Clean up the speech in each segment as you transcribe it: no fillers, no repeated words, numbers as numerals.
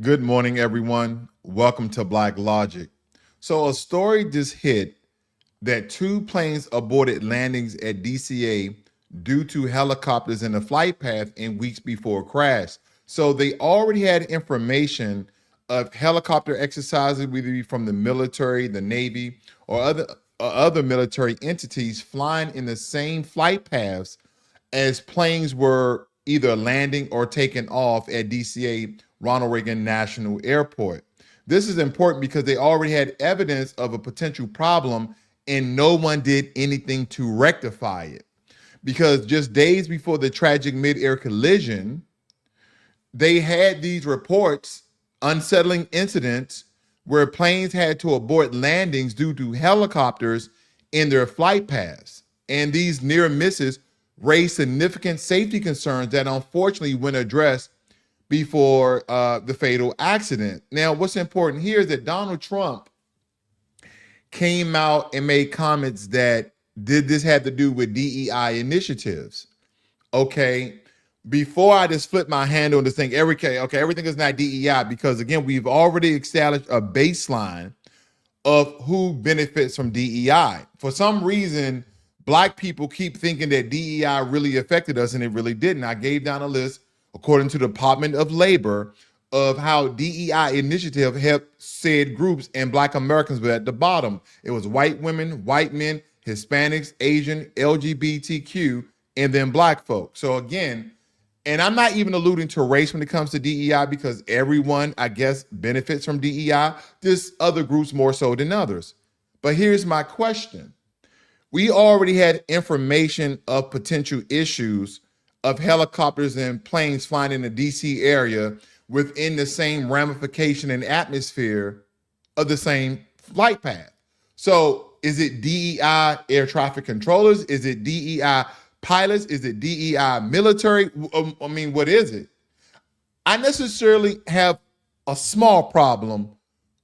Good morning, everyone. Welcome to Black Logic. So, a story just hit that two planes aborted landings at DCA due to helicopters in the flight path in weeks before crash. So, they already had information of helicopter exercises, whether it be from the military, the Navy, or other military entities flying in the same flight paths as planes were either landing or taking off at DCA Ronald Reagan National Airport. This is important because they already had evidence of a potential problem and no one did anything to rectify it. Because just days before the tragic mid-air collision, they had these reports, unsettling incidents where planes had to abort landings due to helicopters in their flight paths. And these near misses raised significant safety concerns that unfortunately weren't addressed before the fatal accident. Now, what's important here is that Donald Trump came out and made comments that did this have to do with DEI initiatives. Okay, before I just flip my hand on this thing, everything is not DEI, because again, we've already established a baseline of who benefits from DEI. For some reason, Black people keep thinking that DEI really affected us, and it really didn't. I gave down a list, according to the Department of Labor, of how DEI initiative helped said groups, and Black Americans were at the bottom. It was white women, white men, Hispanics, Asian, LGBTQ, and then Black folks. So again, and I'm not even alluding to race when it comes to DEI, because everyone, I guess, benefits from DEI, just other groups more so than others. But here's my question. We already had information of potential issues of helicopters and planes flying in the DC area within the same ramification and atmosphere of the same flight path. So is it DEI air traffic controllers? Is it DEI pilots? Is it DEI military? I mean, what is it? I necessarily have a small problem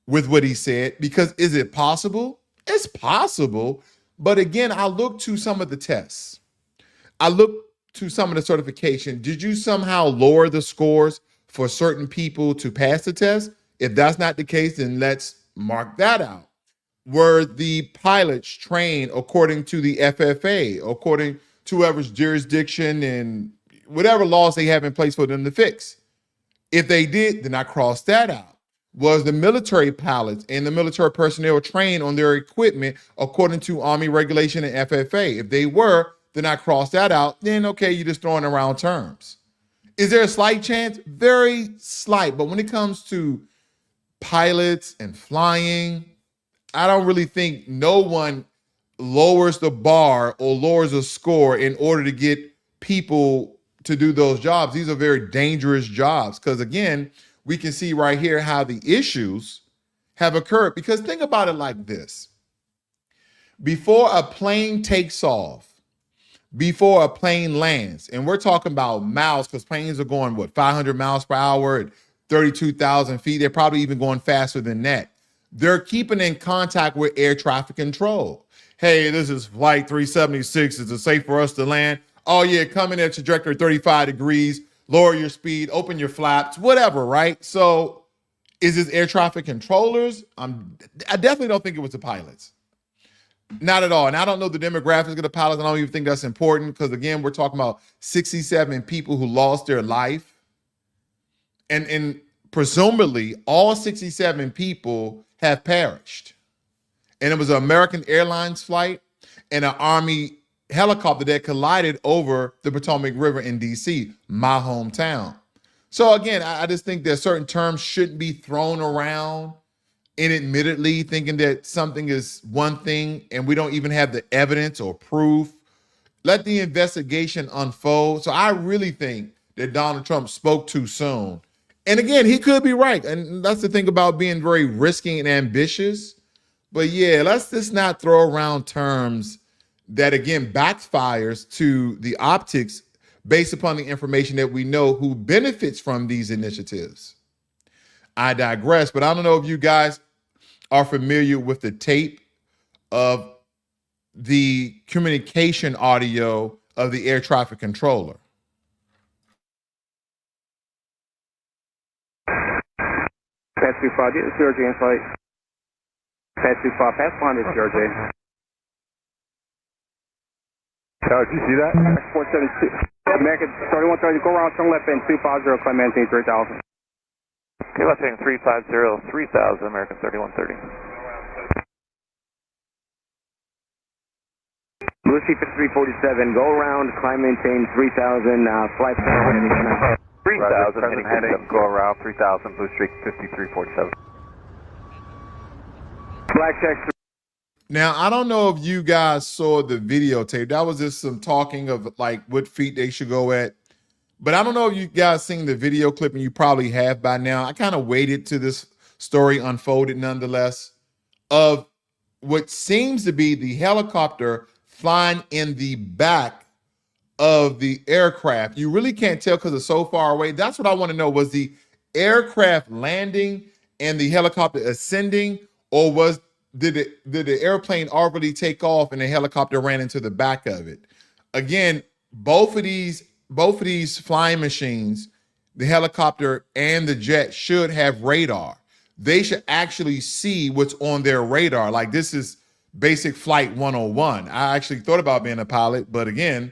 with what he said, because is it possible? It's possible. But again, I look to some of the tests. I look to some of the certification. Did you somehow lower the scores for certain people to pass the test? If that's not the case, then let's mark that out. Were the pilots trained according to the FFA, according to whoever's jurisdiction and whatever laws they have in place for them to fix? If they did, then I cross that out. Was the military pilots and the military personnel trained on their equipment according to Army regulation and FFA? If they were, then I cross that out. Then, okay, you're just throwing around terms. Is there a slight chance? Very slight. But when it comes to pilots and flying, I don't really think no one lowers the bar or lowers the score in order to get people to do those jobs. These are very dangerous jobs, because again, we can see right here how the issues have occurred. Because think about it like this. Before a plane takes off, before a plane lands, and we're talking about miles, because planes are going, 500 miles per hour at 32,000 feet. They're probably even going faster than that. They're keeping in contact with air traffic control. Hey, this is flight 376. Is it safe for us to land? Oh yeah, come in at trajectory 35 degrees. Lower your speed, open your flaps, whatever, right? So is this air traffic controllers? I definitely don't think it was the pilots. Not at all. And I don't know the demographics of the pilots. I don't even think that's important, because again, we're talking about 67 people who lost their life. And presumably all 67 people have perished. And it was an American Airlines flight and an Army helicopter that collided over the Potomac River in DC, my hometown. So again, I just think that certain terms shouldn't be thrown around inadmittedly, thinking that something is one thing and we don't even have the evidence or proof. Let the investigation unfold. So I really think that Donald Trump spoke too soon. And again, he could be right. And that's the thing about being very risky and ambitious. But yeah, let's just not throw around terms that again backfires to the optics based upon the information that we know who benefits from these initiatives. I digress, but I don't know if you guys are familiar with the tape of the communication audio of the air traffic controller. Pass 25, get the CRJ in flight. Pass 25, pass behind the CRJ. Tower, did you see that? 472. American 3130, go around, turn left end 250, climb maintain 3000. Okay, left heading 350, 3000, American 3130. Lucy for 347, go around, climb maintain 3000, flight plan heading 3000, heading, go around 3000, Blue Streak 5347. Black Jack. Now, I don't know if you guys saw the videotape. That was just some talking of like what feet they should go at. But I don't know if you guys seen the video clip, and you probably have by now. I kind of waited till this story unfolded nonetheless, of what seems to be the helicopter flying in the back of the aircraft. You really can't tell because it's so far away. That's what I want to know. Was the aircraft landing and the helicopter ascending, or did the airplane already take off and the helicopter ran into the back of it? Again, both of these flying machines, the helicopter and the jet, should have radar. They should actually see what's on their radar. Like, this is basic flight 101. I actually thought about being a pilot, but again,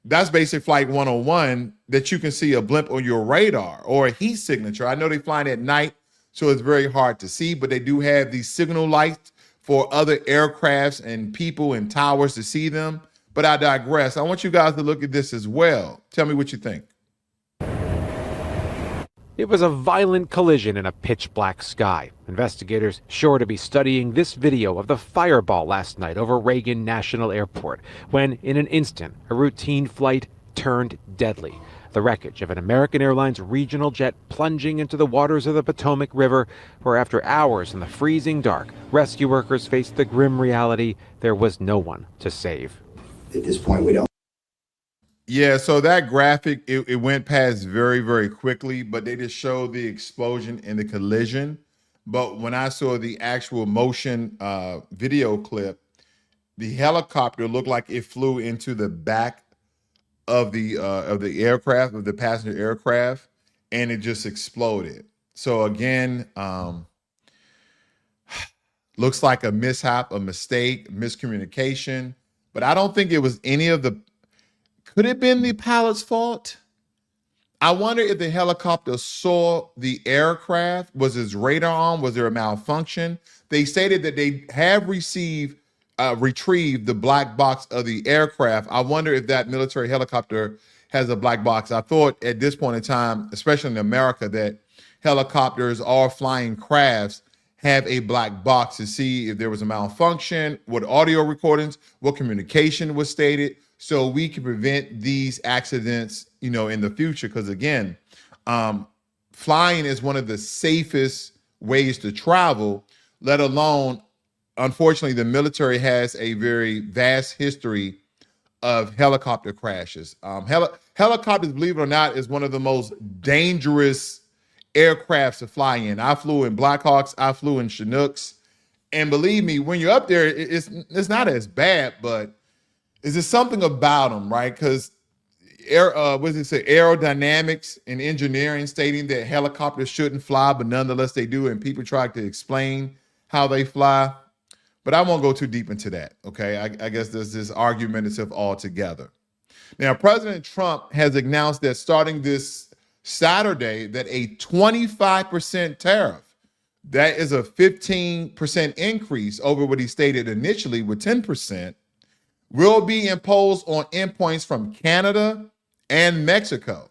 that's basic flight 101, that you can see a blimp on your radar or a heat signature. I know they flying at night, so it's very hard to see, but they do have these signal lights for other aircrafts and people and towers to see them. But I digress. I want you guys to look at this as well. Tell me what you think. It was a violent collision in a pitch black sky. Investigators sure to be studying this video of the fireball last night over Reagan National Airport, when in an instant a routine flight turned deadly. The wreckage of an American Airlines regional jet plunging into the waters of the Potomac River, where after hours in the freezing dark, rescue workers faced the grim reality there was no one to save. At this point, we don't. Yeah, so that graphic, it went past very, very quickly, but they just showed the explosion and the collision. But when I saw the actual motion video clip, the helicopter looked like it flew into the back of the aircraft, of the passenger aircraft, and it just exploded. So again, looks like a mishap, a mistake, miscommunication. But I don't think it was any of the. Could it have been the pilot's fault? I wonder if the helicopter saw the aircraft. Was his radar on? Was there a malfunction? They stated that they have retrieved the black box of the aircraft. I wonder if that military helicopter has a black box. I thought at this point in time, especially in America, that helicopters or flying crafts have a black box to see if there was a malfunction, what audio recordings, what communication was stated, so we can prevent these accidents, in the future. Because again, flying is one of the safest ways to travel, let alone, unfortunately, the military has a very vast history of helicopter crashes. Helicopters, believe it or not, is one of the most dangerous aircrafts to fly in. I flew in Blackhawks, I flew in Chinooks, and believe me, when you're up there, it's not as bad, but is there something about them, right? Because aerodynamics and engineering stating that helicopters shouldn't fly, but nonetheless they do, and people try to explain how they fly. But I won't go too deep into that, okay? I guess there's this argumentative altogether. Now, President Trump has announced that starting this Saturday, that a 25% tariff, that is a 15% increase over what he stated initially with 10%, will be imposed on imports from Canada and Mexico.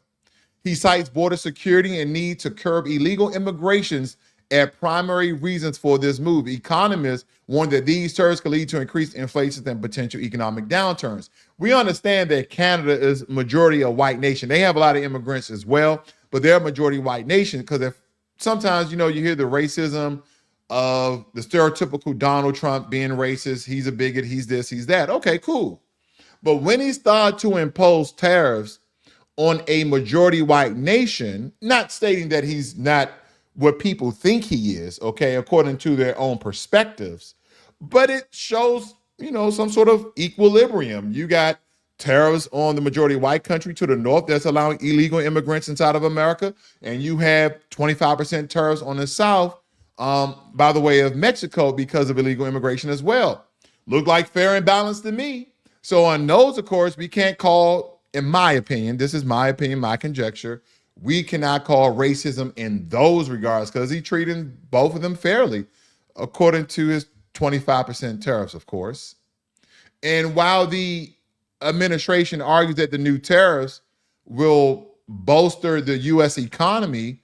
He cites border security and need to curb illegal immigrations as primary reasons for this move. Economists warn that these tariffs could lead to increased inflation and potential economic downturns. We understand that Canada is majority a white nation. They have a lot of immigrants as well, but they're a majority white nation, because if sometimes, you hear the racism of the stereotypical Donald Trump being racist, he's a bigot, he's this, he's that. Okay, cool. But when he started to impose tariffs on a majority white nation, not stating that he's not what people think he is, okay, according to their own perspectives, but it shows, some sort of equilibrium. You got tariffs on the majority white country to the north that's allowing illegal immigrants inside of America, and you have 25% tariffs on the south by the way of Mexico because of illegal immigration as well. Look like fair and balanced to me. So on those, of course, we can't call, in my opinion, this is my opinion, my conjecture, we cannot call racism in those regards because he treated both of them fairly, according to his 25% tariffs, of course. And while the administration argues that the new tariffs will bolster the U.S. economy,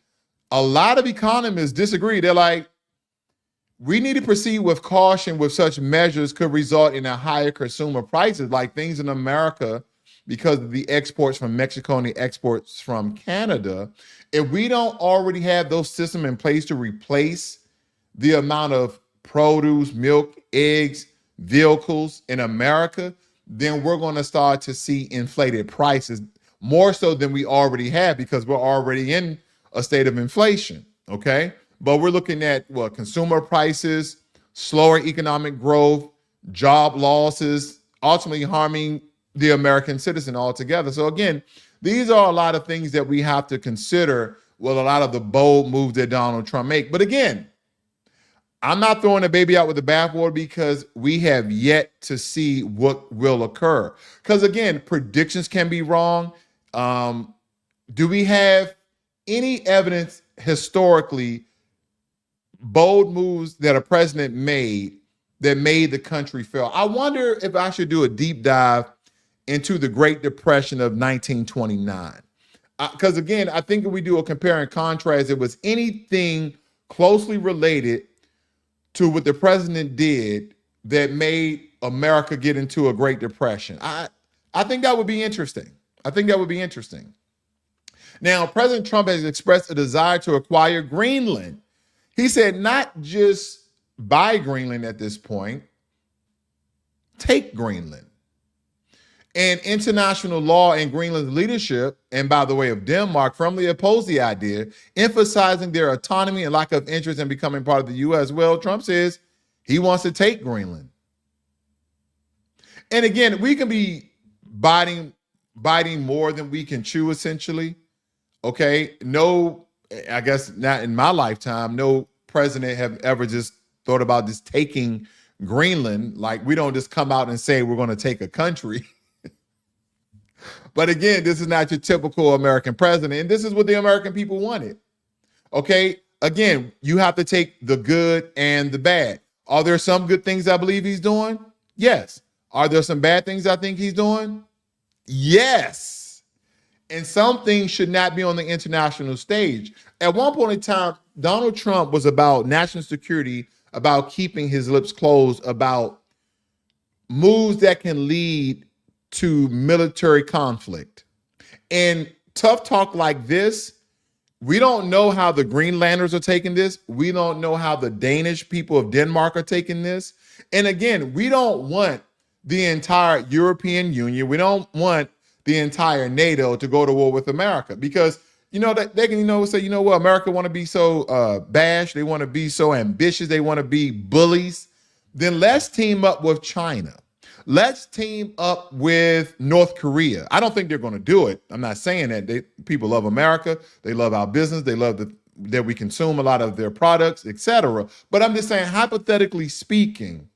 a lot of economists disagree. They're like, we need to proceed with caution with such measures could result in a higher consumer prices, like things in America, because of the exports from Mexico and the exports from Canada. If we don't already have those systems in place to replace the amount of produce, milk, eggs, vehicles in America, then we're going to start to see inflated prices more so than we already have because we're already in a state of inflation, okay? But we're looking at what consumer prices, slower economic growth, job losses, ultimately harming the American citizen altogether. So again, these are a lot of things that we have to consider with a lot of the bold moves that Donald Trump make. But again, I'm not throwing the baby out with the bathwater because we have yet to see what will occur. Because again, predictions can be wrong. Do we have any evidence historically bold moves that a president made that made the country fail? I wonder if I should do a deep dive into the Great Depression of 1929. Because again, I think if we do a compare and contrast, if it was anything closely related to what the president did that made America get into a Great Depression. I think that would be interesting. I think that would be interesting. Now, President Trump has expressed a desire to acquire Greenland. He said not just buy Greenland at this point, take Greenland. And international law and Greenland's leadership, and by the way of Denmark, firmly oppose the idea, emphasizing their autonomy and lack of interest in becoming part of the U.S. Well, Trump says he wants to take Greenland. And again, we can be biting more than we can chew, essentially. Okay, no, I guess not in my lifetime, no president have ever just thought about just taking Greenland. Like, we don't just come out and say we're going to take a country. But again, this is not your typical American president. And this is what the American people wanted. Okay, again, you have to take the good and the bad. Are there some good things I believe he's doing? Yes. Are there some bad things I think he's doing? Yes. And some things should not be on the international stage. At one point in time, Donald Trump was about national security, about keeping his lips closed, about moves that can lead to military conflict. And tough talk like this, we don't know how the Greenlanders are taking this. We don't know how the Danish people of Denmark are taking this. And again, we don't want the entire European Union. We don't want the entire NATO to go to war with America because, you know, that they can, say, what, America want to be so bashed. They want to be so ambitious. They want to be bullies. Then let's team up with China. Let's team up with North Korea. I don't think they're going to do it. I'm not saying that. People love America. They love our business. They love that we consume a lot of their products, etc. But I'm just saying, hypothetically speaking,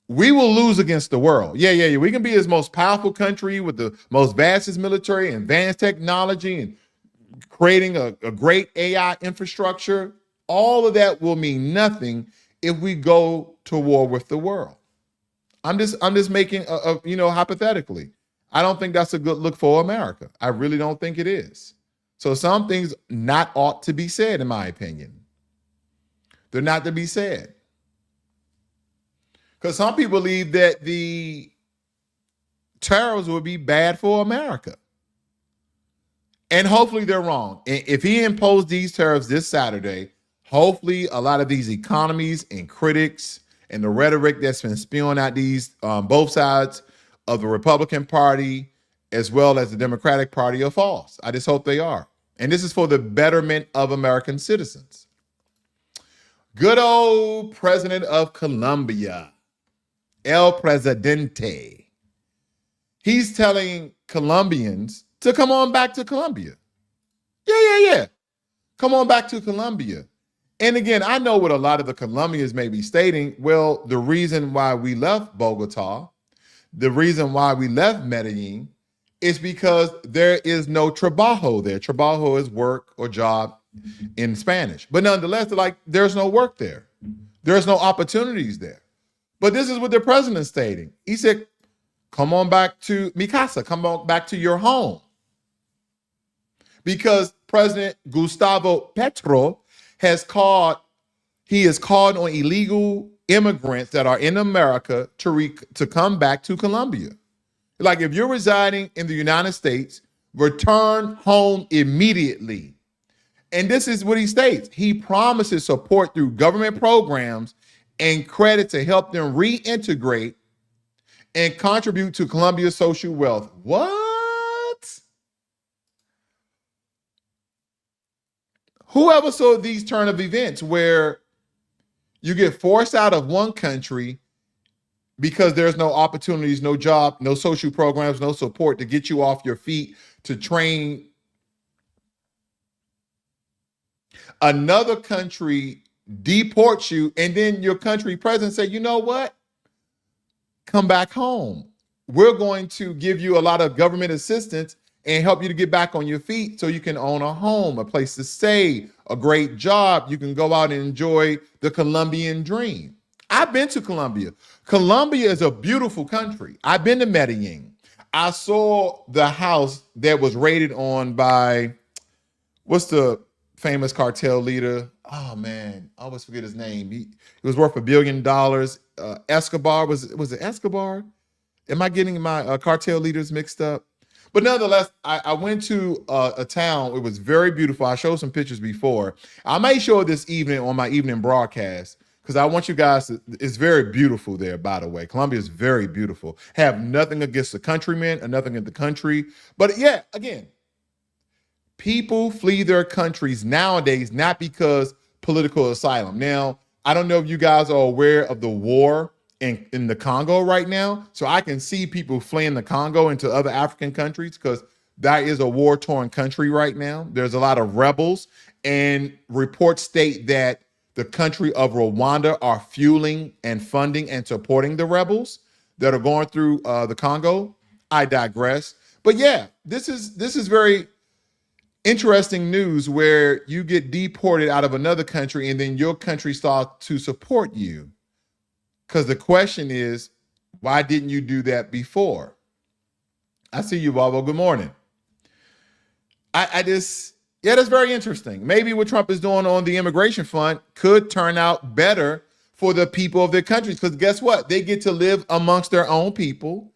we will lose against the world. Yeah. We can be this most powerful country with the most vastest military and advanced technology and creating a great AI infrastructure. All of that will mean nothing if we go to war with the world. I'm just making hypothetically. I don't think that's a good look for America. I really don't think it is. So some things not ought to be said, in my opinion. They're not to be said. Because some people believe that the tariffs would be bad for America. And hopefully they're wrong. If he imposed these tariffs this Saturday, hopefully a lot of these economies and critics and the rhetoric that's been spewing out these both sides of the Republican Party as well as the Democratic Party are false. I just hope they are. And this is for the betterment of American citizens. Good old president of Colombia, El Presidente. He's telling Colombians to come on back to Colombia. Yeah. Come on back to Colombia. And again, I know what a lot of the Colombians may be stating. Well, the reason why we left Bogota, the reason why we left Medellin is because there is no trabajo there. Trabajo is work or job in Spanish. But nonetheless, they're like, there's no work there. There's no opportunities there. But this is what the president's stating. He said, come on back to mi casa, come on back to your home. Because President Gustavo Petro has called on illegal immigrants that are in America to come back to Colombia. Like, if you're residing in the United States, return home immediately. And this is what he states. He promises support through government programs and credit to help them reintegrate and contribute to Colombia's social wealth. What? Whoever saw these turn of events where you get forced out of one country because there's no opportunities, no job, no social programs, no support to get you off your feet, to train. Another country deports you, and then your country president say, you know what? Come back home. We're going to give you a lot of government assistance and help you to get back on your feet so you can own a home, a place to stay, a great job. You can go out and enjoy the Colombian dream. I've been to Colombia. Colombia is a beautiful country. I've been to Medellin. I saw the house that was raided on by, what's the famous cartel leader? Oh man, I always forget his name. He was worth $1 billion. Escobar, was it Escobar? Am I getting my cartel leaders mixed up? But nonetheless, I went to a town. It was very beautiful. I showed some pictures before. I may show it this evening on my evening broadcast because I want you guys to, it's very beautiful there, by the way. Colombia is very beautiful. Have nothing against the countrymen and nothing in the country. But yeah, again, people flee their countries nowadays, not because political asylum. Now, I don't know if you guys are aware of the war in the Congo right now. So I can see people fleeing the Congo into other African countries because that is a war-torn country right now. There's a lot of rebels, and reports state that the country of Rwanda are fueling and funding and supporting the rebels that are going through the Congo. I digress. But yeah, this is very interesting news where you get deported out of another country and then your country starts to support you. Because the question is, why didn't you do that before? I see you, Bobo. Good morning. That's very interesting. Maybe what Trump is doing on the immigration front could turn out better for the people of their countries. Because guess what? They get to live amongst their own people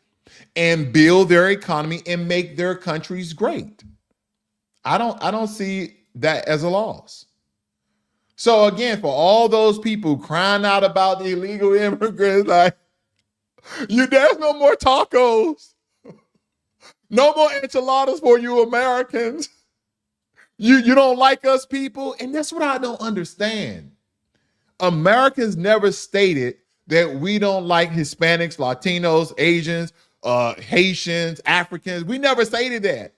and build their economy and make their countries great. I don't see that as a loss. So again, for all those people crying out about the illegal immigrants, like, there's no more tacos, no more enchiladas for you Americans. You don't like us people, and that's what I don't understand. Americans never stated that we don't like Hispanics, Latinos, Asians, Haitians, Africans. We never stated that.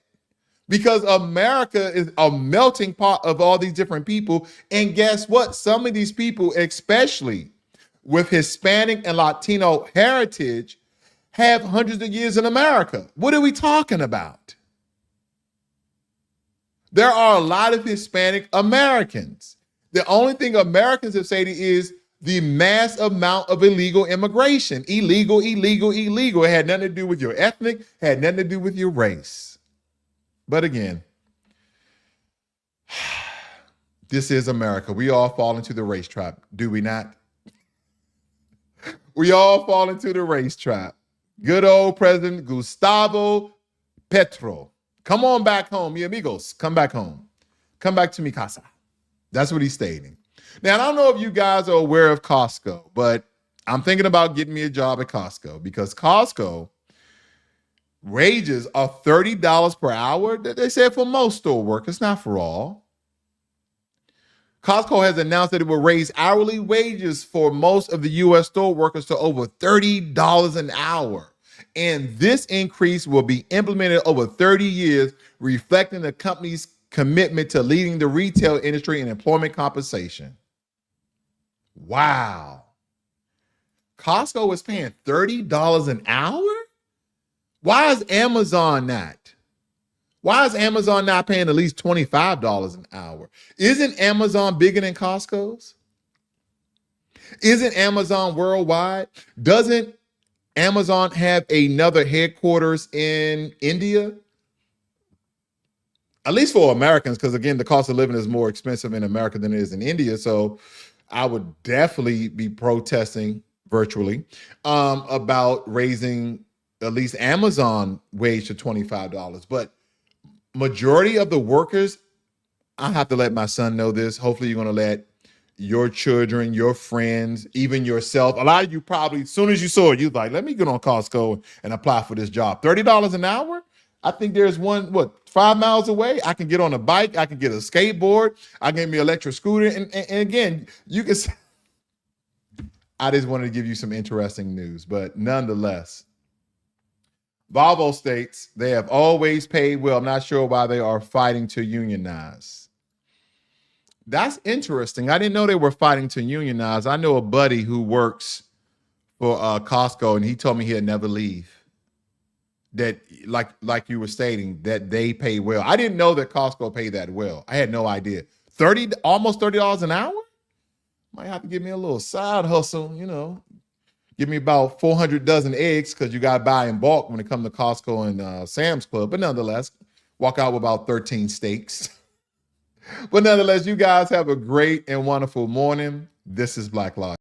Because America is a melting pot of all these different people. And guess what? Some of these people, especially with Hispanic and Latino heritage, have hundreds of years in America. What are we talking about? There are a lot of Hispanic Americans. The only thing Americans have said is the mass amount of illegal immigration. Illegal. It had nothing to do with your ethnic, had nothing to do with your race. But again, this is America. We all fall into the race trap, do we not? We all fall into the race trap. Good old President Gustavo Petro. Come on back home, mi amigos. Come back home. Come back to mi casa. That's what he's stating. Now, I don't know if you guys are aware of Costco, but I'm thinking about getting me a job at Costco because Costco wages are $30 per hour. They said for most store workers, not for all. Costco has announced that it will raise hourly wages for most of the U.S. store workers to over $30 an hour. And this increase will be implemented over 30 years, reflecting the company's commitment to leading the retail industry in employment compensation. Wow. Costco is paying $30 an hour? Why is Amazon not? Why is Amazon not paying at least $25 an hour? Isn't Amazon bigger than Costco's? Isn't Amazon worldwide? Doesn't Amazon have another headquarters in India? At least for Americans, because again, the cost of living is more expensive in America than it is in India. So I would definitely be protesting virtually about raising at least Amazon wage to $25. But majority of the workers, I have to let my son know this. Hopefully you're going to let your children, your friends, even yourself. A lot of you probably, as soon as you saw it, you're like, let me get on Costco and apply for this job. $30 an hour? I think there's one, 5 miles away. I can get on a bike. I can get a skateboard. I can get me an electric scooter. And again, you can, I just wanted to give you some interesting news, but nonetheless, Volvo states they have always paid well. I'm not sure why they are fighting to unionize. That's interesting. I didn't know they were fighting to unionize. I know a buddy who works for Costco, and he told me he'd never leave. That, like you were stating, that they pay well. I didn't know that Costco paid that well. I had no idea. Almost $30 an hour? Might have to give me a little side hustle, Give me about 400 dozen eggs, because you got to buy in bulk when it comes to Costco and Sam's Club. But nonetheless, walk out with about 13 steaks. But nonetheless, you guys have a great and wonderful morning. This is Black Logic.